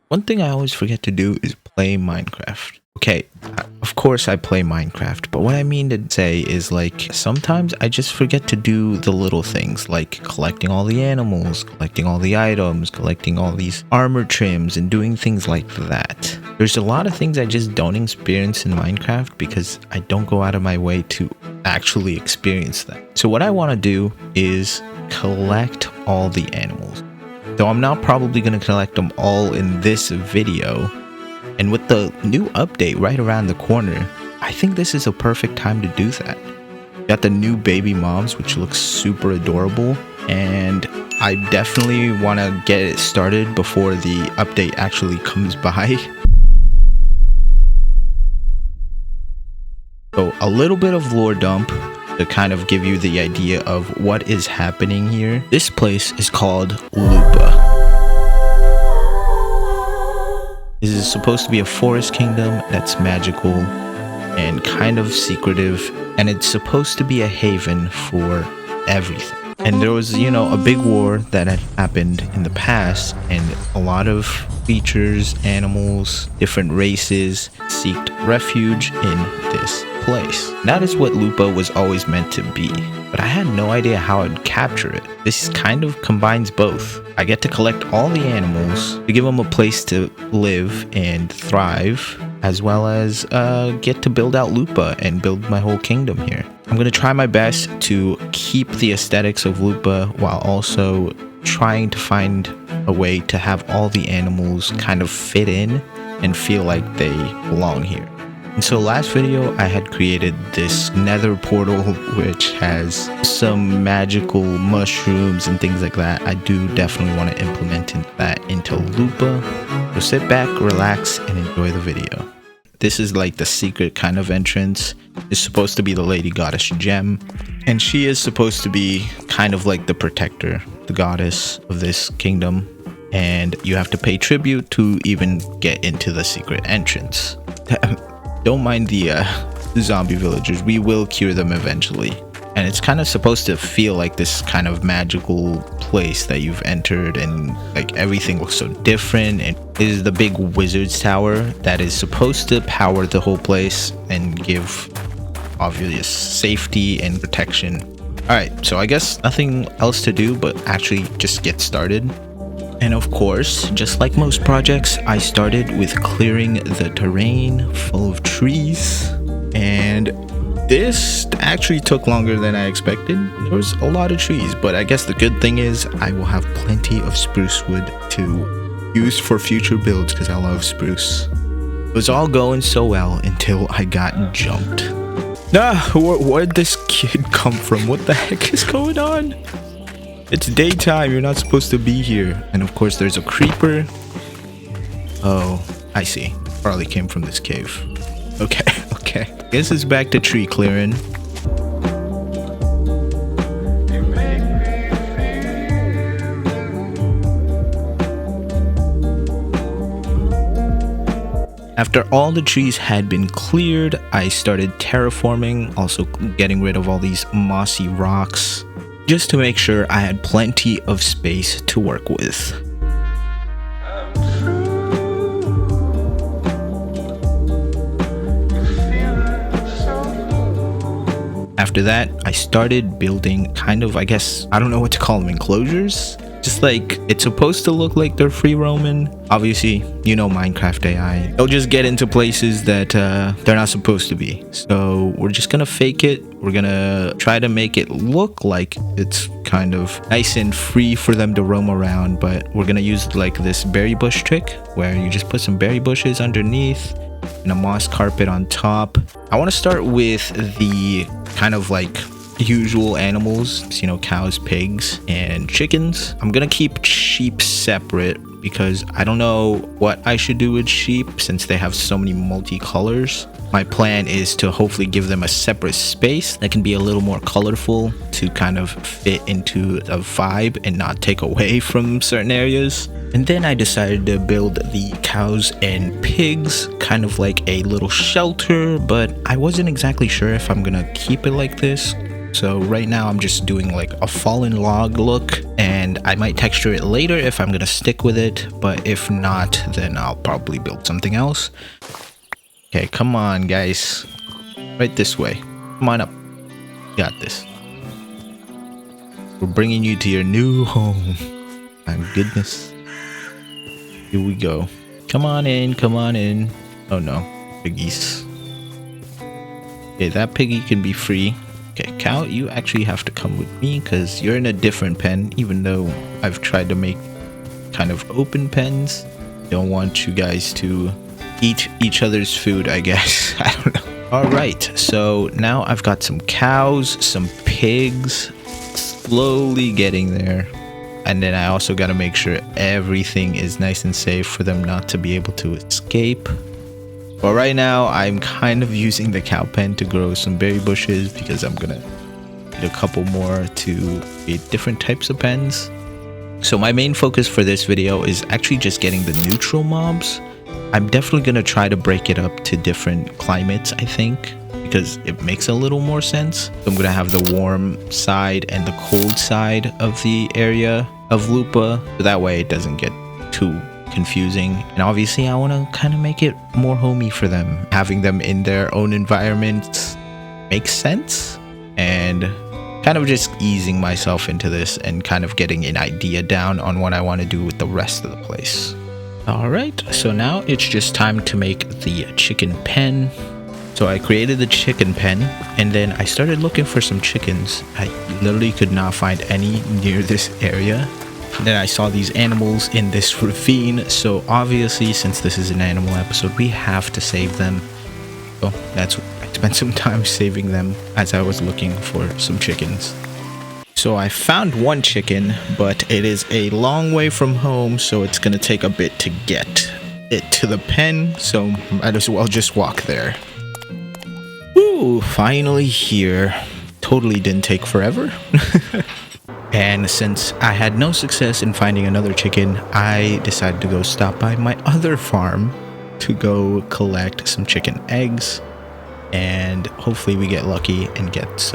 One thing I always forget to do is play Minecraft. Okay, of course I play Minecraft, but what I mean to say is like sometimes I just forget to do the little things like collecting all the animals, collecting all the items, collecting all these armor trims and doing things like that. There's a lot of things I just don't experience in Minecraft because I don't go out of my way to actually experience that. So what I want to do is collect all the animals. Though I'm not probably going to collect them all in this video. And with the new update right around the corner, I think this is a perfect time to do that. Got the new baby moms, which looks super adorable. And I definitely want to get it started before the update actually comes by. So a little bit of lore dump to kind of give you the idea of what is happening here. This place is called Lupa. This is supposed to be a forest kingdom that's magical and kind of secretive, and it's supposed to be a haven for everything. And there was, you know, a big war that had happened in the past, and a lot of creatures, animals, different races seeked refuge in this place. That is what Lupa was always meant to be, but I had no idea how I'd capture it. This kind of combines both. I get to collect all the animals to give them a place to live and thrive, as well as get to build out Lupa and build my whole kingdom here. I'm going to try my best to keep the aesthetics of Lupa while also trying to find a way to have all the animals kind of fit in and feel like they belong here. And so last video I had created this nether portal which has some magical mushrooms and things like that. I do definitely want to implement that into Lupa. So sit back, relax, and enjoy the video. This is like the secret kind of entrance. It's supposed to be the lady goddess gem, and she is supposed to be kind of like the protector, the goddess of this kingdom, and you have to pay tribute to even get into the secret entrance. Don't mind the zombie villagers, we will cure them eventually. And it's kind of supposed to feel like this kind of magical place that you've entered, and like everything looks so different. And it is the big wizard's tower that is supposed to power the whole place and give obvious safety and protection. Alright, so I guess nothing else to do but actually just get started. And of course, just like most projects, I started with clearing the terrain full of trees, and this actually took longer than I expected. There was a lot of trees, but I guess the good thing is I will have plenty of spruce wood to use for future builds because I love spruce. It was all going so well until I got jumped. Where'd this kid come from? What the heck is going on? It's daytime, you're not supposed to be here. And of course there's a creeper. Oh, I see. Probably came from this cave. Okay. Guess it's back to tree clearing. After all the trees had been cleared, I started terraforming, also getting rid of all these mossy rocks, just to make sure I had plenty of space to work with. After that, I started building kind of, I guess, I don't know what to call them, enclosures? Just like, it's supposed to look like they're free roaming. Obviously, you know Minecraft AI. They'll just get into places that they're not supposed to be. So we're just gonna fake it. We're gonna try to make it look like it's kind of nice and free for them to roam around. But we're gonna use like this berry bush trick where you just put some berry bushes underneath and a moss carpet on top. I want to start with the kind of like usual animals, you know, cows, pigs, and chickens. I'm gonna keep sheep separate because I don't know what I should do with sheep since they have so many multicolors. My plan is to hopefully give them a separate space that can be a little more colorful to kind of fit into the vibe and not take away from certain areas. And then I decided to build the cows and pigs kind of like a little shelter, but I wasn't exactly sure if I'm gonna keep it like this. So right now I'm just doing like a fallen log look, and I might texture it later if I'm gonna stick with it, but if not, then I'll probably build something else. Okay, come on guys, right this way, come on up, got this. We're bringing you to your new home. My goodness, here we go. Come on in, come on in. Oh no, piggies. Okay, that piggy can be free. Okay, cow, you actually have to come with me because you're in a different pen, even though I've tried to make kind of open pens. Don't want you guys to eat each other's food, I guess. I don't know. All right, so now I've got some cows, some pigs, slowly getting there. And then I also got to make sure everything is nice and safe for them not to be able to escape. But right now, I'm kind of using the cow pen to grow some berry bushes because I'm gonna need a couple more to create different types of pens. So my main focus for this video is actually just getting the neutral mobs. I'm definitely gonna try to break it up to different climates, I think, because it makes a little more sense. So I'm gonna have the warm side and the cold side of the area of Lupa, so that way it doesn't get too confusing. And obviously I want to kind of make it more homey for them. Having them in their own environment makes sense, and kind of just easing myself into this and kind of getting an idea down on what I want to do with the rest of the place. All right, so now it's just time to make the chicken pen. So I created the chicken pen, and then I started looking for some chickens. I literally could not find any near this area. Then I saw these animals in this ravine, so obviously since this is an animal episode, we have to save them. So I spent some time saving them as I was looking for some chickens. So I found one chicken, but it is a long way from home, so it's gonna take a bit to get it to the pen, so might as well just walk there. Ooh, finally here. Totally didn't take forever. And since I had no success in finding another chicken, I decided to go stop by my other farm to go collect some chicken eggs, and hopefully we get lucky and get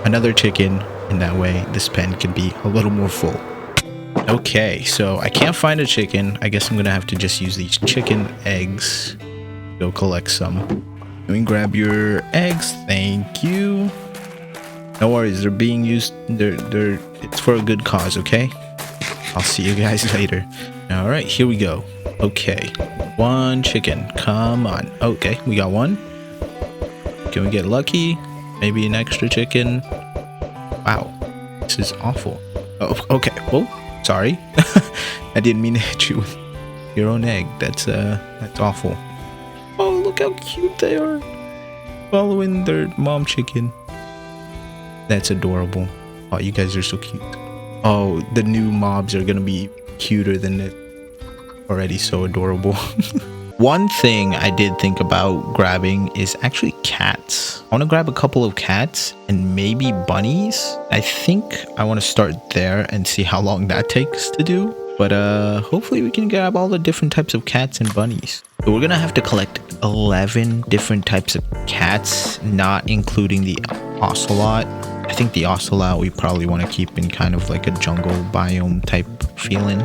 another chicken, and that way this pen can be a little more full. Okay, so I can't find a chicken. I guess I'm gonna have to just use these chicken eggs. Go collect some. Let me grab your eggs, thank you. No worries, they're being used, it's for a good cause, okay? I'll see you guys later. All right, here we go. Okay, one chicken, come on. Okay, we got one. Can we get lucky? Maybe an extra chicken. Wow, this is awful. Oh, okay, oh, sorry. I didn't mean to hit you with your own egg. That's awful. Oh, look how cute they are. Following their mom chicken. That's adorable. Oh, you guys are so cute. Oh, the new mobs are gonna be cuter than it. Already so adorable. One thing I did think about grabbing is actually cats. I want to grab a couple of cats and maybe bunnies. I think I want to start there and see how long that takes to do. But hopefully we can grab all the different types of cats and bunnies. So we're gonna have to collect 11 different types of cats, not including the ocelot. I think the ocelot we probably want to keep in kind of like a jungle biome type feeling.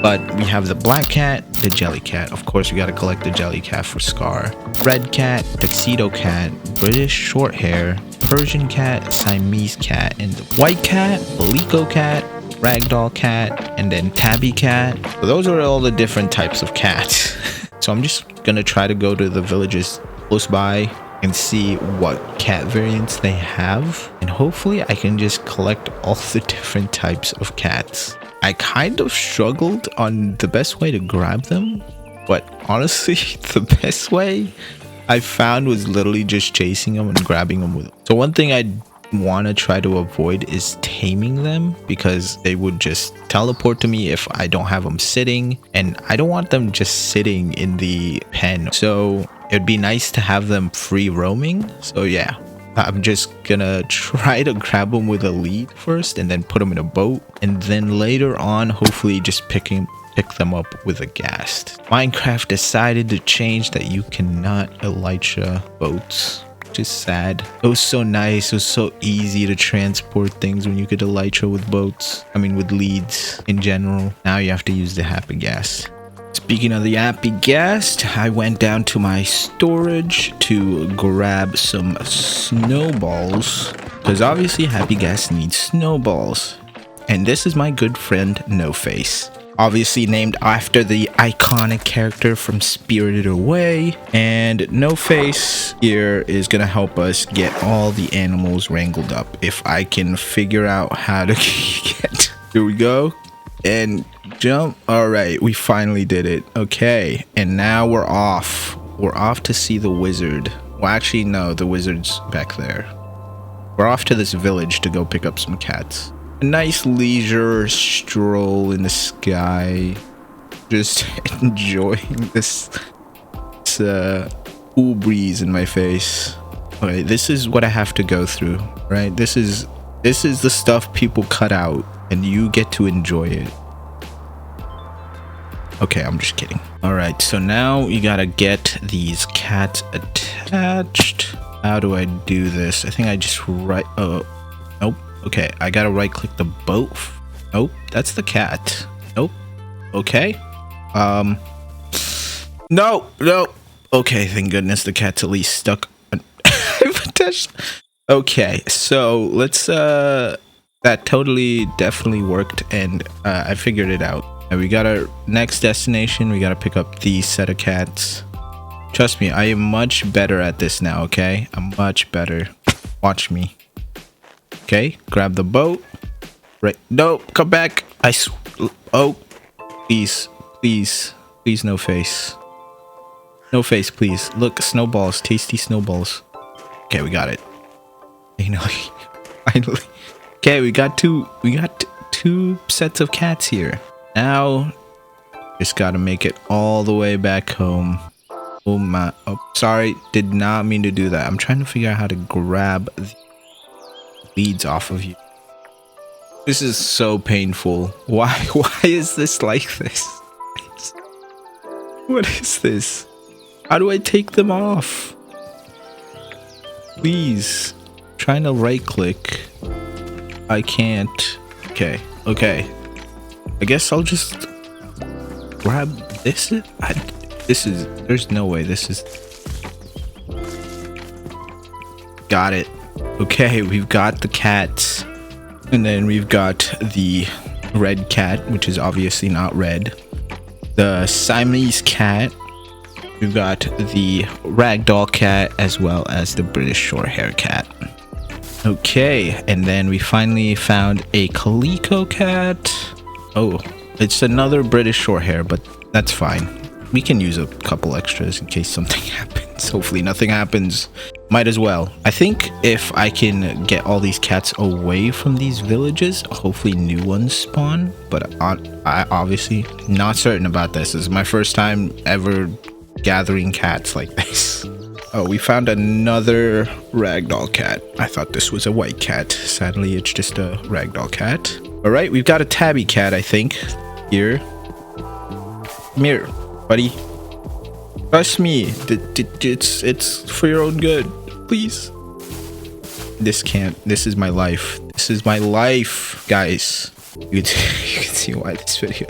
But we have the black cat, the jelly cat. Of course, we got to collect the jelly cat for Scar. Red cat, tuxedo cat, British short hair, Persian cat, Siamese cat, and the white cat, Balico cat, ragdoll cat, and then tabby cat. So those are all the different types of cats. So I'm just going to try to go to the villages close by and see what cat variants they have. And hopefully I can just collect all the different types of cats. I kind of struggled on the best way to grab them, but honestly, the best way I found was literally just chasing them and grabbing them with. So one thing I want to try to avoid is taming them, because they would just teleport to me if I don't have them sitting, and I don't want them just sitting in the pen. So it'd be nice to have them free roaming. So yeah, I'm just gonna try to grab them with a lead first and then put them in a boat, and then later on hopefully just pick them up with a ghast. Minecraft decided to change that you cannot elytra boats. just sad. It was so nice. It was so easy to transport things when you could elytra with boats. I mean, with leads in general. Now you have to use the happy gas. Speaking of the happy gas, I went down to my storage to grab some snowballs. Because obviously happy gas needs snowballs. And this is my good friend No Face. Obviously named after the iconic character from Spirited Away. And No Face here is gonna help us get all the animals wrangled up. If I can figure out how to get... Here we go. And jump. All right, we finally did it. Okay, and now we're off. We're off to see the wizard. Well, actually, no, the wizard's back there. We're off to this village to go pick up some cats. A nice leisure stroll in the sky. Just enjoying this cool breeze in my face. Okay, this is what I have to go through, right? This is the stuff people cut out, and you get to enjoy it. Okay, I'm just kidding. All right, so now you gotta get these cats attached. How do I do this? I think I just right. Oh, nope. Okay, I gotta right click the boat. Nope, that's the cat. Nope. Okay. No. Okay, thank goodness the cat's at least stuck. Okay, so let's that totally definitely worked, and I figured it out. And we got our next destination. We gotta pick up these set of cats. Trust me, I am much better at this now. Okay, I'm much better. Watch me. Okay, grab the boat. Right? No, come back. Oh, please, No Face. No Face, please. Look, snowballs, tasty snowballs. Okay, we got it. You know, finally. Okay, we got two sets of cats here. Now, just gotta make it all the way back home. Oh my, oh, sorry, did not mean to do that. I'm trying to figure out how to grab the leads off of you. This is so painful. Why is this like this? What is this? How do I take them off? Please. I'm trying to right click. I can't. Okay. I guess I'll just grab this. There's no way this is. Got it. Okay, we've got the cats. And then we've got the red cat, which is obviously not red. The Siamese cat. We've got the ragdoll cat as well as the British Shorthair cat. Okay, and then we finally found a calico cat. Oh, it's another British Shorthair, but that's fine. We can use a couple extras in case something happens. Hopefully nothing happens. Might as well. I think if I can get all these cats away from these villages, hopefully new ones spawn. But I obviously not certain about this. This is my first time ever gathering cats like this. Oh, we found another ragdoll cat. I thought this was a white cat. Sadly, it's just a ragdoll cat. All right, we've got a tabby cat, I think. Here. Come here, buddy. Trust me. It's for your own good. Please. This is my life. This is my life, guys. You can see why this video.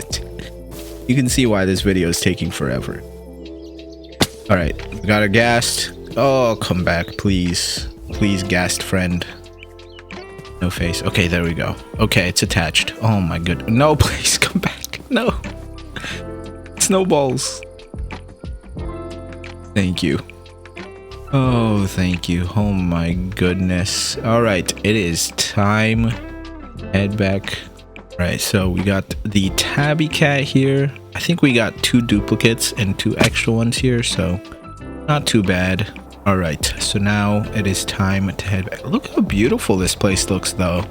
You can see why this video is taking forever. All right, we got our gassed. Oh, come back, please. Please, gassed friend. No Face. Okay, there we go. Okay, it's attached. Oh my good. No, please come back. No. Snowballs. Thank you. Oh, thank you. Oh my goodness. All right, it is time. Head back. All right, so we got the tabby cat here. I think we got 2 duplicates and 2 extra ones here, so not too bad. All right, so now it is time to head back. Look how beautiful this place looks, though.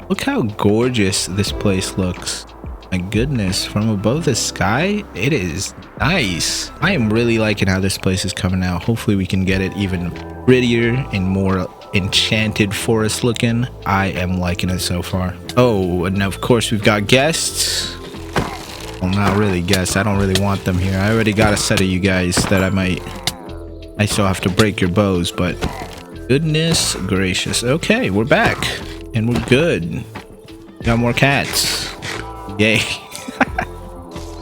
Look how gorgeous this place looks. My goodness, from above the sky, it is nice. I am really liking how this place is coming out. Hopefully we can get it even prettier and more enchanted forest looking. I am liking it so far. Oh, and of course we've got guests. Well, not really guests. I don't really want them here. I already got a set of you guys that I still have to break your bows, but Goodness gracious. Okay, we're back. And we're good. Got more cats. Yay.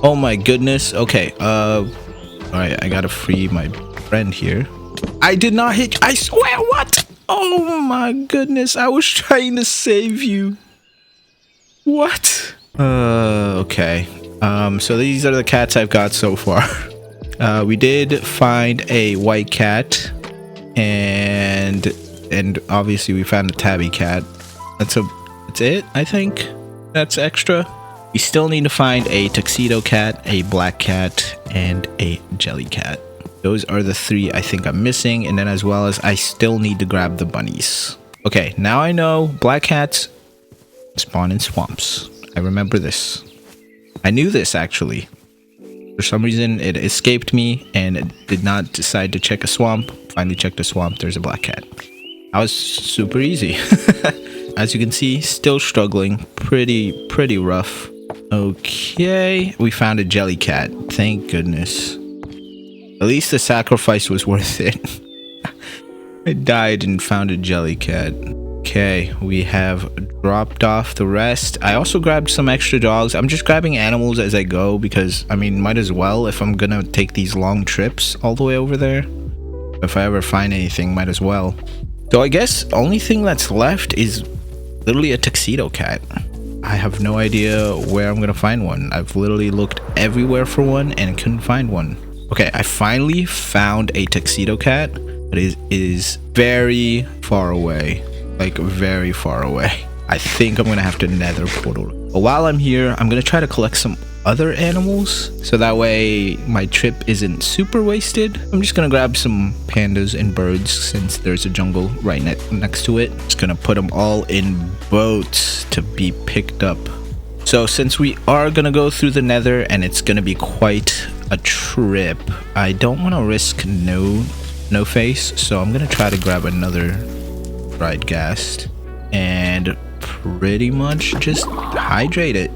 Oh my goodness. Okay, alright, I gotta free my friend here. I did not hit. I swear, what? Oh my goodness, I was trying to save you. What? Okay. So these are the cats I've got so far. We did find a white cat, and obviously we found a tabby cat. That's it, I think. That's extra. We still need to find a tuxedo cat, a black cat, and a jelly cat. Those are the 3 I think I'm missing, and then as well as I still need to grab the bunnies. Okay, now I know black cats spawn in swamps. I remember this. I knew this actually. For some reason it escaped me and it did not decide to check a swamp. Finally checked a swamp, there's a black cat. That was super easy. As you can see, still struggling. Pretty rough. Okay, we found a jelly cat. Thank goodness. At least the sacrifice was worth it. I died and found a jelly cat. Okay, we have dropped off the rest. I also grabbed some extra dogs. I'm just grabbing animals as I go because, I mean, might as well if I'm gonna take these long trips all the way over there. If I ever find anything, might as well. So I guess only thing that's left is literally a tuxedo cat. I have no idea where I'm gonna find one. I've literally looked everywhere for one and couldn't find one. Okay, I finally found a tuxedo cat, but it is very far away. Like very far away. I think I'm gonna have to nether portal. But while I'm here, I'm gonna try to collect some other animals so that way my trip isn't super wasted. I'm just gonna grab some pandas and birds since there's a jungle right next to it. Just gonna put them all in boats to be picked up. So since we are gonna go through the nether and it's gonna be quite a trip, I don't want to risk no face, so I'm gonna try to grab another dried ghast and pretty much just hydrate it.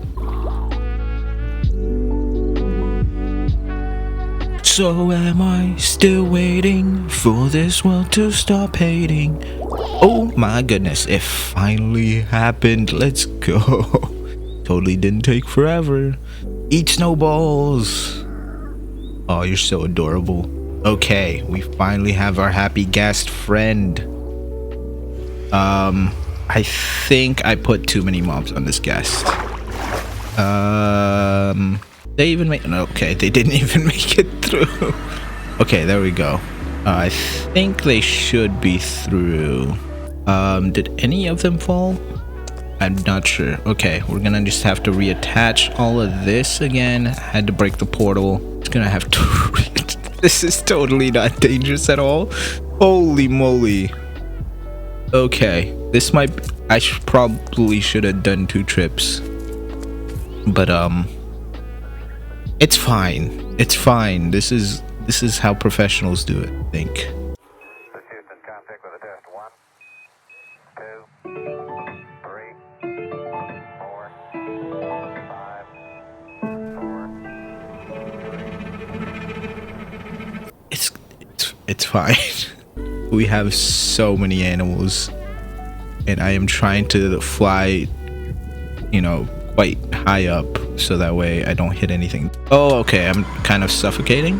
So am I still waiting for this world to stop hating? Oh my goodness, it finally happened. Let's go. Totally didn't take forever. Eat snowballs. Oh, you're so adorable. Okay, we finally have our happy ghast friend. I think I put too many mobs on this ghast. They even make... Okay, they didn't even make it through. Okay, there we go. I think they should be through. Did any of them fall? I'm not sure. Okay, we're gonna just have to reattach all of this again. Had to break the portal. It's gonna have to... This is totally not dangerous at all. Holy moly. Okay, this might... I probably should have done 2 trips. But, it's fine. It's fine. This is how professionals do it, I think. Houston, contact with a test. 1, 2, 3, 4, 5, 4, 3. It's fine. We have so many animals, and I am trying to fly, you know, quite high up so that way I don't hit anything. Oh, okay, I'm kind of suffocating.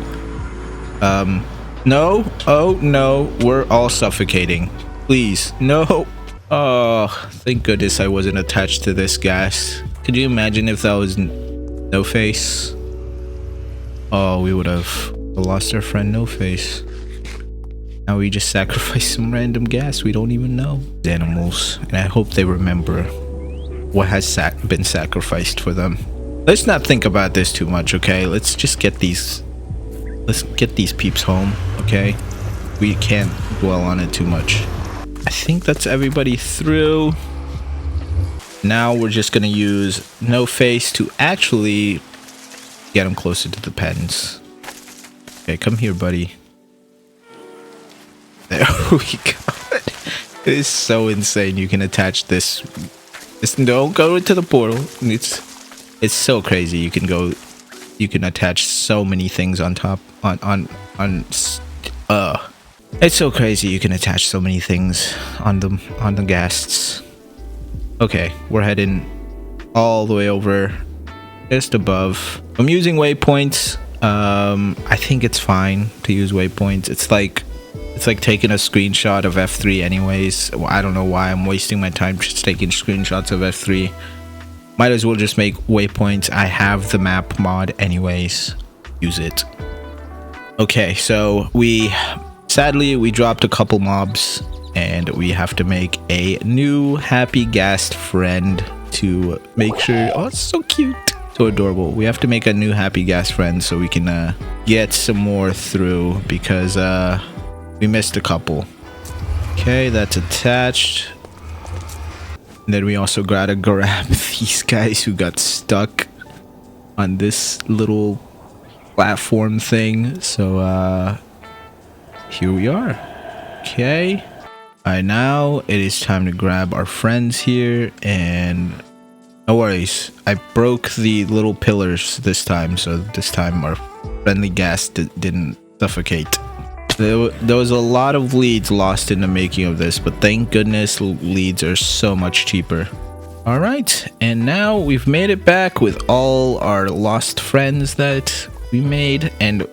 No. Oh no, we're all suffocating. Please, no. Oh, thank goodness I wasn't attached to this gas. Could you imagine if that was No Face? Oh, we would have lost our friend No Face. Now we just sacrificed some random gas we don't even know. Animals, and I hope they remember what has been sacrificed for them. Let's not think about this too much, okay? Let's just get these... Let's get these peeps home, okay? We can't dwell on it too much. I think that's everybody through. Now we're just gonna use No Face to actually get them closer to the pens. Okay, come here, buddy. There we go. It is so insane. You can attach this. Just don't go into the portal. It's so crazy. You can attach so many things on top It's so crazy you can attach so many things on the ghasts. Okay, we're heading all the way over, just above. I'm using waypoints. I think it's fine to use waypoints. It's like taking a screenshot of F3 anyways. Well, I don't know why I'm wasting my time just taking screenshots of F3. Might as well just make waypoints. I have the map mod anyways. Use it. Okay, so sadly we dropped a couple mobs and we have to make a new happy ghast friend to make sure. Oh, it's so cute. So adorable. We have to make a new happy ghast friend so we can get some more through because we missed a couple. Okay, that's attached. And then we also gotta grab these guys who got stuck on this little platform thing. So here we are. Okay. Alright, now it is time to grab our friends here, and no worries, I broke the little pillars this time, so this time our friendly ghast didn't suffocate. There was a lot of leads lost in the making of this, but thank goodness leads are so much cheaper. Alright, and now we've made it back with all our lost friends that we made, and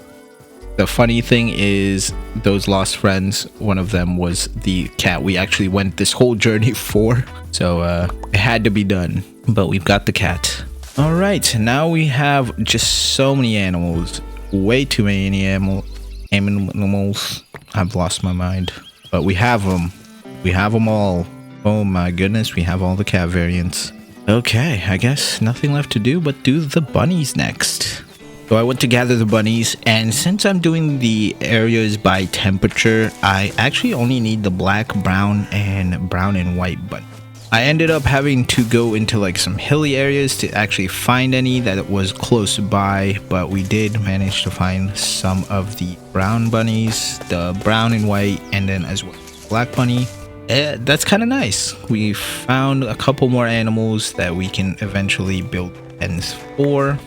the funny thing is those lost friends, one of them was the cat we actually went this whole journey for, so it had to be done, but we've got the cat. Alright, now we have just so many animals, way too many animals. I've lost my mind, but we have them all. Oh my goodness, we have all the cat variants. Okay, I guess nothing left to do but do the bunnies next. So I went to gather the bunnies, and since I'm doing the areas by temperature, I actually only need the black, brown and white bunny. I ended up having to go into like some hilly areas to actually find any that was close by, but we did manage to find some of the brown bunnies, the brown and white, and then as well black bunny. That's kind of nice. We found a couple more animals that we can eventually build pens for.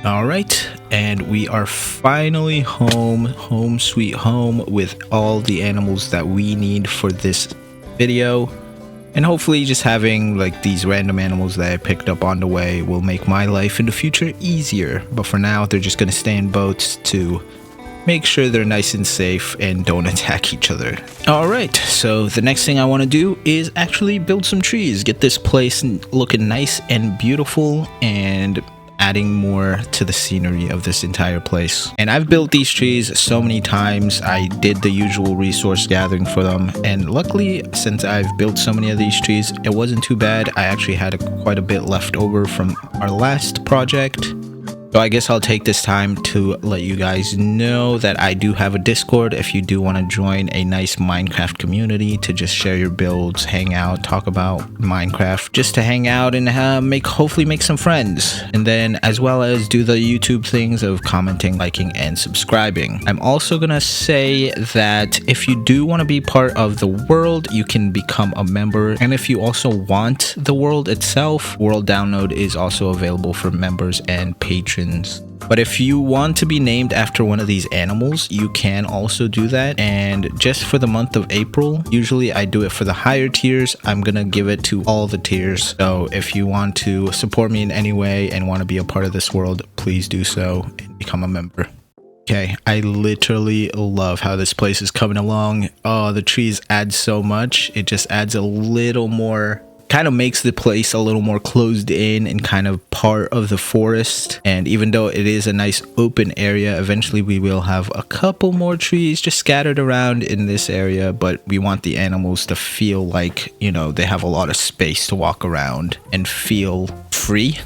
Alright, and we are finally home sweet home, with all the animals that we need for this video. And hopefully just having like these random animals that I picked up on the way will make my life in the future easier. But for now, they're just going to stay in boats to make sure they're nice and safe and don't attack each other. Alright, so the next thing I want to do is actually build some trees. Get this place looking nice and beautiful and adding more to the scenery of this entire place. And I've built these trees so many times. I did the usual resource gathering for them, and luckily, since I've built so many of these trees, it wasn't too bad. I actually had quite a bit left over from our last project. So I guess I'll take this time to let you guys know that I do have a Discord if you do want to join a nice Minecraft community to just share your builds, hang out, talk about Minecraft, just to hang out and hopefully make some friends. And then as well as do the YouTube things of commenting, liking, and subscribing. I'm also gonna say that if you do want to be part of the world, you can become a member. And if you also want the world itself, world download is also available for members and patrons. But if you want to be named after one of these animals, you can also do that. And just for the month of April, usually I do it for the higher tiers. I'm gonna give it to all the tiers. So if you want to support me in any way and want to be a part of this world, please do so and become a member. Okay, I literally love how this place is coming along. Oh, the trees add so much. It just adds a little more, kind of makes the place a little more closed in and kind of part of the forest. And even though it is a nice open area, eventually we will have a couple more trees just scattered around in this area, but we want the animals to feel like, you know, they have a lot of space to walk around and feel free.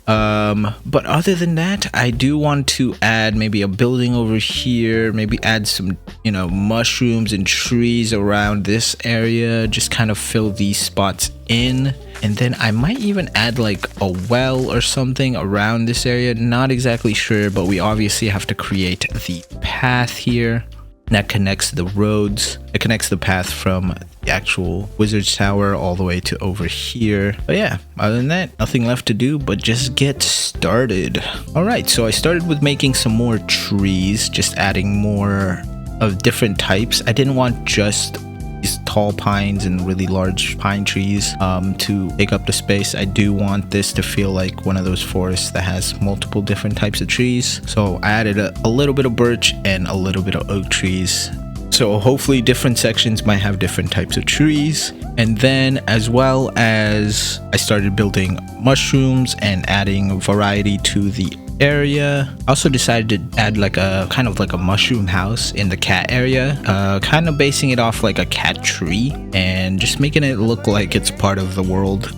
But other than that, I do want to add maybe a building over here, maybe add some, you know, mushrooms and trees around this area, just kind of fill these spots in. And then I might even add like a well or something around this area. Not exactly sure, but we obviously have to create the path here that connects the roads. It connects the path from the actual wizard's tower all the way to over here. But yeah, other than that, nothing left to do but just get started. All right, so I started with making some more trees, just adding more of different types. I didn't want just these tall pines and really large pine trees to take up the space. I do want this to feel like one of those forests that has multiple different types of trees. So I added a little bit of birch and a little bit of oak trees. So hopefully different sections might have different types of trees. And then as well as I started building mushrooms and adding variety to the area. I also decided to add like a kind of like a mushroom house in the cat area, kind of basing it off like a cat tree and just making it look like it's part of the world.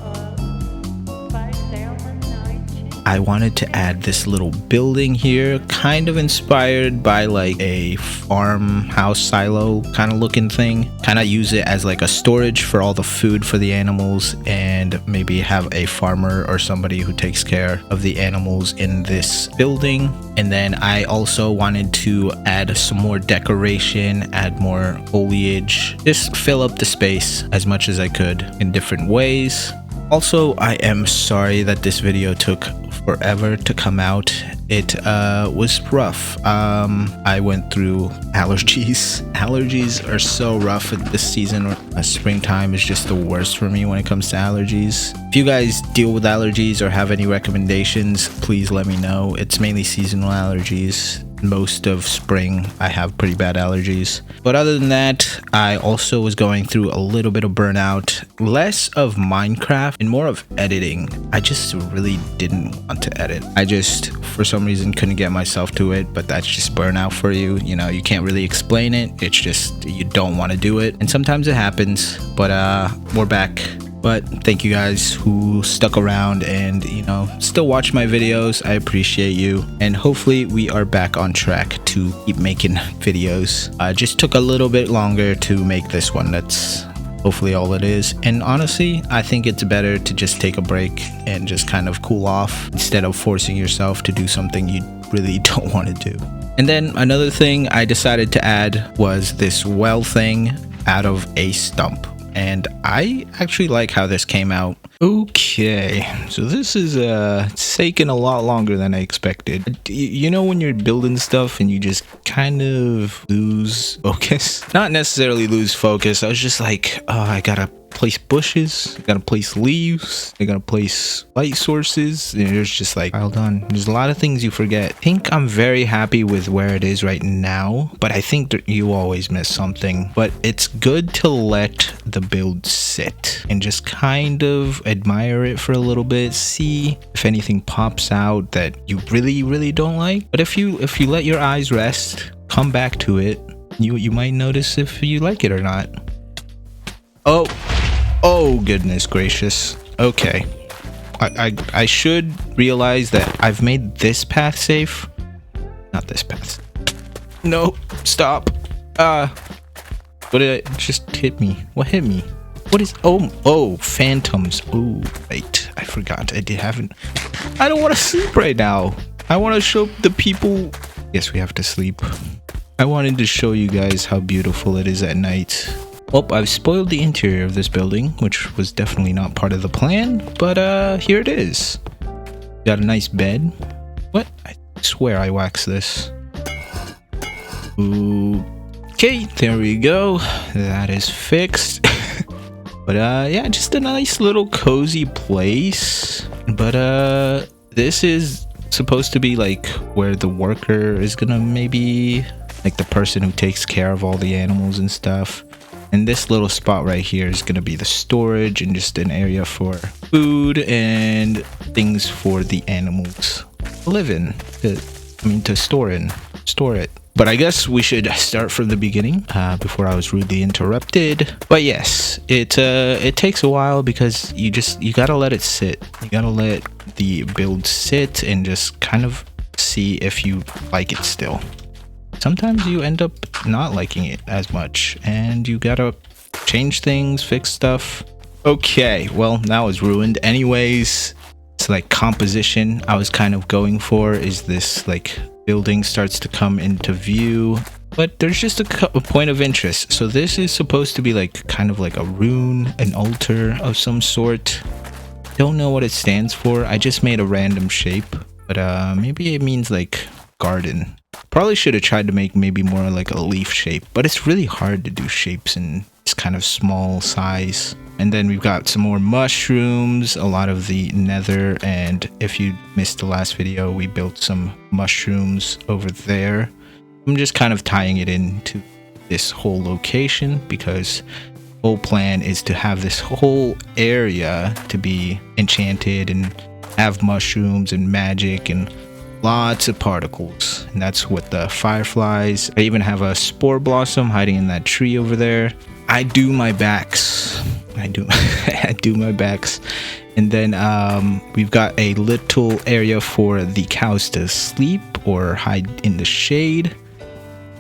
I wanted to add this little building here, kind of inspired by like a farmhouse silo kind of looking thing. Kind of use it as like a storage for all the food for the animals, and maybe have a farmer or somebody who takes care of the animals in this building. And then I also wanted to add some more decoration, add more foliage, just fill up the space as much as I could in different ways. Also, I am sorry that this video took forever to come out. It was rough. I went through allergies. Allergies are so rough this season. Springtime is just the worst for me when it comes to allergies. If you guys deal with allergies or have any recommendations, please let me know. It's mainly seasonal allergies. Most of spring I have pretty bad allergies, but other than that, I also was going through a little bit of burnout, less of Minecraft and more of editing. I just really didn't want to edit. I just for some reason couldn't get myself to it, but that's just burnout for you. You know, you can't really explain it. It's just you don't want to do it, and sometimes it happens. But we're back. But thank you guys who stuck around and, you know, still watch my videos. I appreciate you. And hopefully we are back on track to keep making videos. Just took a little bit longer to make this one. That's hopefully all it is. And honestly, I think it's better to just take a break and just kind of cool off instead of forcing yourself to do something you really don't want to do. And then another thing I decided to add was this well thing out of a stump. And I actually like how this came out. Okay, so this is it's taken a lot longer than I expected. You know when you're building stuff and you just kind of lose focus? Not necessarily lose focus. I was just like, oh, I gotta place bushes, I gotta place leaves, I gotta place light sources, and it's just like piled on. There's a lot of things you forget. I think I'm very happy with where it is right now, but I think that you always miss something. But it's good to let the build sit and just kind of admire it for a little bit, see if anything pops out that you really don't like. But if you let your eyes rest, come back to it, you might notice if you like it or not. Oh goodness gracious. Okay, I should realize that I've made this path safe, not this path. No, stop. What did I just hit me? What hit me? What is oh phantoms. Oh right, I forgot. I don't want to sleep right now. I want to show the people. Yes, we have to sleep. I wanted to show you guys how beautiful it is at night. Well, I've spoiled the interior of this building, which was definitely not part of the plan, but here it is. Got a nice bed. What? I swear I waxed this. Okay, there we go. That is fixed. But yeah, just a nice little cozy place. But this is supposed to be like where the worker is gonna maybe like the person who takes care of all the animals and stuff. And this little spot right here is going to be the storage and just an area for food and things for the animals to live in. To store it. But I guess we should start from the beginning before I was rudely interrupted. But yes, it takes a while because you gotta let it sit. You gotta let the build sit and just kind of see if you like it still. Sometimes you end up not liking it as much and you gotta change things, fix stuff. Okay, well, now it's ruined. Anyways, it's like composition I was kind of going for is this like building starts to come into view, but there's just a point of interest. So this is supposed to be like kind of like a rune, an altar of some sort. Don't know what it stands for. I just made a random shape, but maybe it means like garden. Probably should have tried to make maybe more like a leaf shape, but it's really hard to do shapes in this kind of small size. And then we've got some more mushrooms, a lot of the nether, and if you missed the last video, we built some mushrooms over there. I'm just kind of tying it into this whole location because the whole plan is to have this whole area to be enchanted and have mushrooms and magic and lots of particles. And that's what the fireflies. I even have a spore blossom hiding in that tree over there. I do my backs. I do my backs. And then we've got a little area for the cows to sleep or hide in the shade.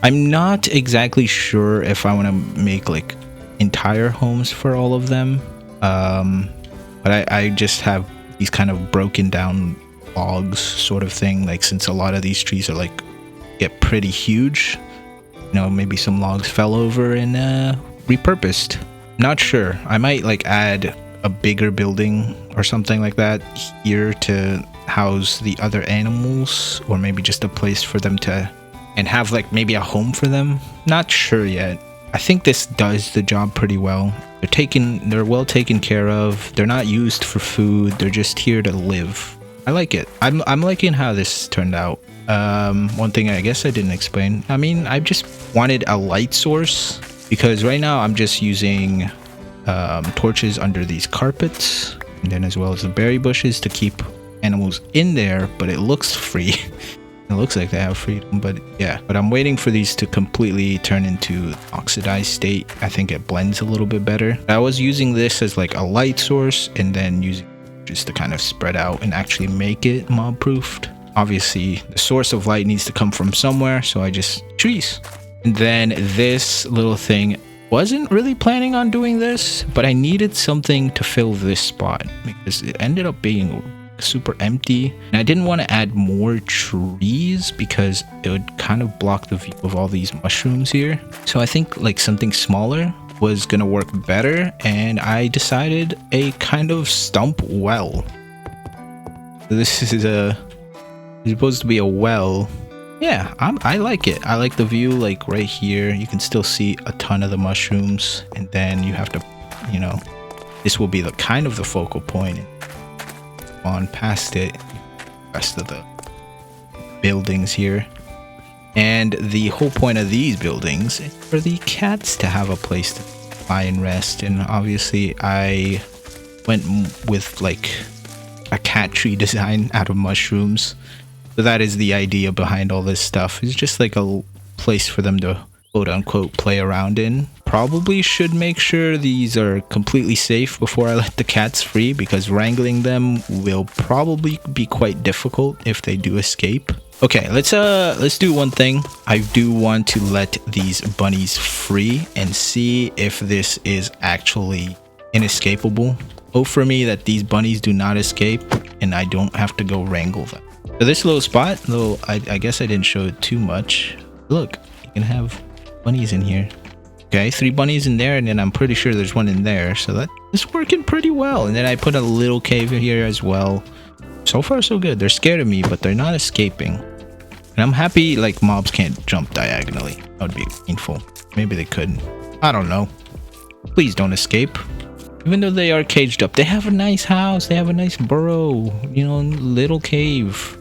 I'm not exactly sure if I want to make like entire homes for all of them. But I just have these kind of broken down logs sort of thing, like since a lot of these trees are like get pretty huge, you know, maybe some logs fell over and repurposed. Not sure. I might like add a bigger building or something like that here to house the other animals, or maybe just a place for them to and have like maybe a home for them. Not sure yet. I think this does the job pretty well. They're well taken care of. They're not used for food. They're just here to live. I like it. I'm liking how this turned out. One thing I guess I didn't explain. I mean, I just wanted a light source because right now I'm just using torches under these carpets, and then as well as the berry bushes to keep animals in there, but it looks free. It looks like they have freedom, but yeah. But I'm waiting for these to completely turn into oxidized state. I think it blends a little bit better. I was using this as like a light source and then using just to kind of spread out and actually make it mob proofed. Obviously the source of light needs to come from somewhere, so I just trees. And then this little thing, wasn't really planning on doing this, but I needed something to fill this spot because it ended up being super empty, and I didn't want to add more trees because it would kind of block the view of all these mushrooms here. So I think like something smaller was gonna work better, and I decided a kind of stump well. This is supposed to be a well. Yeah, I like it. I like the view like right here. You can still see a ton of the mushrooms, and then you have to, you know, this will be the kind of the focal point. On past it, rest of the buildings here, and the whole point of these buildings is for the cats to have a place to lie and rest. And obviously I went with like a cat tree design out of mushrooms, so that is the idea behind all this stuff. It's just like a place for them to quote unquote play around in. Probably should make sure these are completely safe before I let the cats free, because wrangling them will probably be quite difficult if they do escape. Okay, let's do one thing. I do want to let these bunnies free and see if this is actually inescapable. Hope for me that these bunnies do not escape and I don't have to go wrangle them. So this little spot, though, I guess I didn't show it too much. Look, you can have bunnies in here. Okay, 3 bunnies in there, and then I'm pretty sure there's one in there, so that is working pretty well. And then I put a little cave here as well. So far so good. They're scared of me, but they're not escaping. And I'm happy like mobs can't jump diagonally. That would be painful. Maybe they could. I don't know. Please don't escape. Even though they are caged up, they have a nice house. They have a nice burrow, you know, little cave.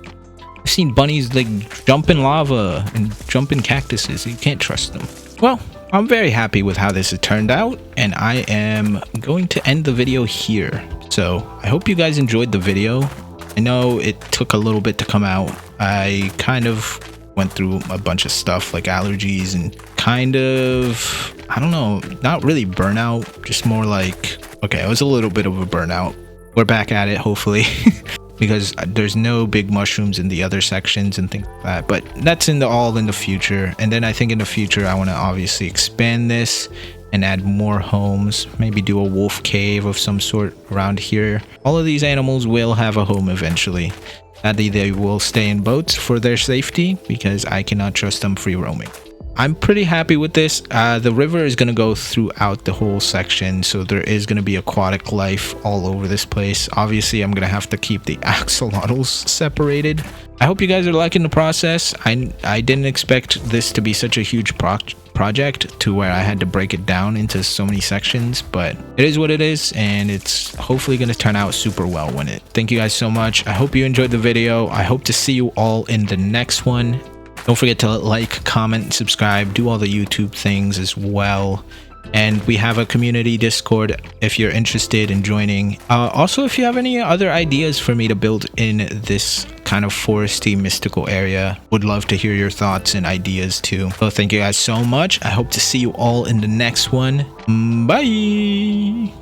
I've seen bunnies like jump in lava and jump in cactuses. You can't trust them. Well, I'm very happy with how this has turned out, and I am going to end the video here. So I hope you guys enjoyed the video. I know it took a little bit to come out. I kind of went through a bunch of stuff like allergies and kind of, I don't know, not really burnout, just more like, okay, it was a little bit of a burnout. We're back at it, hopefully. Because there's no big mushrooms in the other sections and things like that, but that's all in the future. And then I think in the future I want to obviously expand this and add more homes, maybe do a wolf cave of some sort around here. All of these animals will have a home eventually. Sadly, they will stay in boats for their safety because I cannot trust them free roaming. I'm pretty happy with this. The river is going to go throughout the whole section, so there is going to be aquatic life all over this place. Obviously, I'm going to have to keep the axolotls separated. I hope you guys are liking the process. I didn't expect this to be such a huge project to where I had to break it down into so many sections, but it is what it is, and it's hopefully going to turn out super well when it. Thank you guys so much. I hope you enjoyed the video. I hope to see you all in the next one. Don't forget to like, comment, subscribe, do all the YouTube things as well. And we have a community Discord if you're interested in joining. Also, if you have any other ideas for me to build in this kind of foresty mystical area, would love to hear your thoughts and ideas too. So thank you guys so much. I hope to see you all in the next one. Bye.